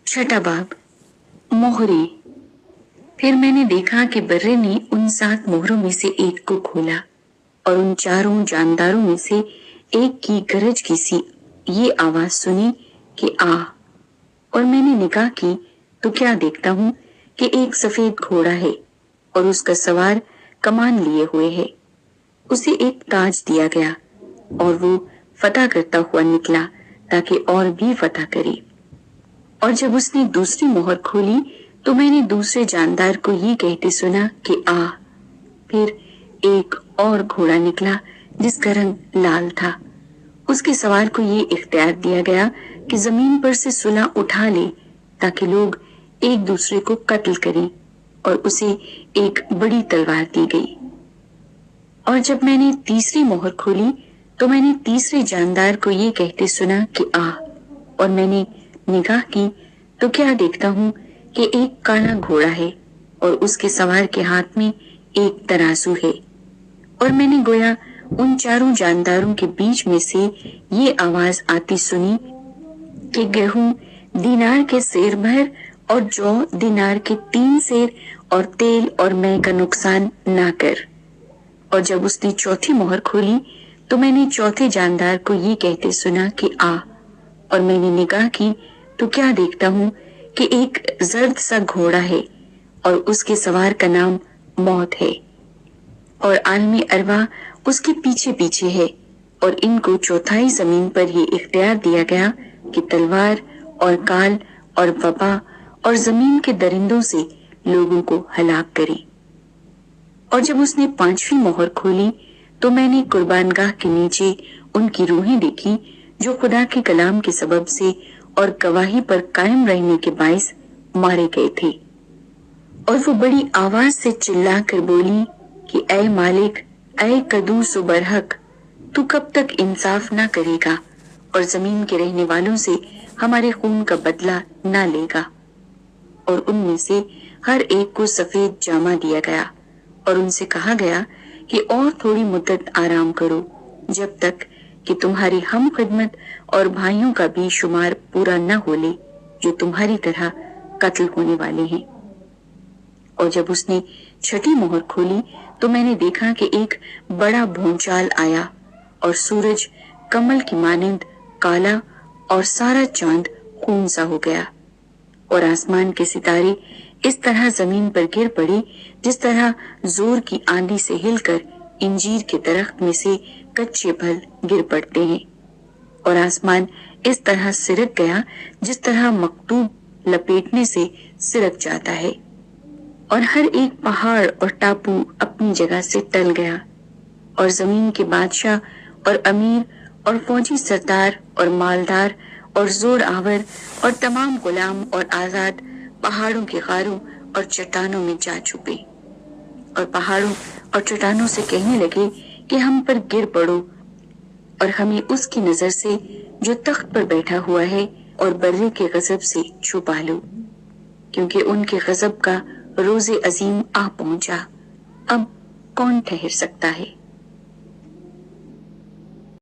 छठा बाब, मोहरे। फिर मैंने देखा कि बर्रे ने उन 7 मोहरों में से एक को खोला और उन 4 जानदारों में से एक की गरज की सी ये आवाज सुनी कि आ। और मैंने निगाह की तो क्या देखता हूँ कि एक सफेद घोड़ा है और उसका सवार कमान लिए हुए है। उसे एक ताज दिया गया और वो फतह करता हुआ निकला ताकि और भी फतह करे। और जब उसने दूसरी मोहर खोली तो मैंने दूसरे जानदार को ये कहते सुना कि आ। फिर एक और घोड़ा निकला जिसका रंग लाल था। उसके सवार को ये इख्तियार दिया गया कि जमीन पर से सुलह उठा ले ताकि लोग एक दूसरे को कत्ल करें, और उसे एक बड़ी तलवार दी गई। और जब मैंने तीसरी मोहर खोली तो मैंने तीसरे जानदार को ये कहते सुना कि आ। और मैंने निगाह की तो क्या देखता हूँ कि एक काला घोड़ा है और उसके सवार के हाथ में एक तराजू है। और मैंने गोया उन 4 जानदारों के बीच में से ये आवाज आती सुनी कि गेहूं दीनार के सेर भर और जौ दीनार के 3 सेर और तेल और मैं का नुकसान ना कर। और जब उसने चौथी मोहर खोली तो मैंने चौथे जानदार को ये कहते सुना कि आ। और मैंने निगाह की तो क्या देखता हूँ कि एक जर्द सा घोड़ा है और उसके सवार का नाम मौत है, और आलमी अरवा उसके पीछे पीछे है। और इनको चौथाई जमीन पर ये इख्तियार दिया गया कि तलवार और काल और वबा और जमीन के दरिंदों से लोगों को हलाक करे। और जब उसने 5वीं मोहर खोली तो मैंने कुर्बानगाह के नीचे उनकी रूहें देखी जो खुदा के कलाम के सबब से और गवाही पर कायम रहने के बायस मारे गए थे। और वो बड़ी आवाज से चिल्ला कर बोली कि ऐ मालिक, ऐ कदूस व बरहक, तू कब तक इंसाफ ना करेगा और जमीन के रहने वालों से हमारे खून का बदला ना लेगा। और उनमें से हर एक को सफेद जामा दिया गया और उनसे कहा गया कि और थोड़ी मुद्दत आराम करो जब तक कि तुम्हारी हम खिदमत और भाइयों का भी शुमार पूरा न हो ले जो तुम्हारी तरह कत्ल होने वाले हैं। और जब उसने 6ठी मोहर खोली तो मैंने देखा कि एक बड़ा भूचाल आया और सूरज कमल की मानिंद काला और सारा चांद खून सा हो गया। और आसमान के सितारे इस तरह जमीन पर गिर पड़े जिस तरह जोर की आंधी से हिलकर इंजीर के दरख्त में से कच्चे फल गिर पड़ते हैं। और आसमान इस तरह सिरक गया जिस तरह मकतूब लपेटने से सिरक जाता है। और हर एक पहाड़ और टापू अपनी जगह से टल गया। और जमीन के बादशाह और अमीर और फौजी सरदार और मालदार और जोर आवर और तमाम गुलाम और आजाद पहाड़ों के गारों और चट्टानों में जा छुपे और पहाड़ों और चट्टानों से कहने लगे कि हम पर गिर पड़ो और हमें उसकी नजर से जो तख्त पर बैठा हुआ है और बर्रे के गजब से छुपा लो, क्योंकि उनके गजब का रोजे अजीम आ पहुंचा। अब कौन ठहर सकता है।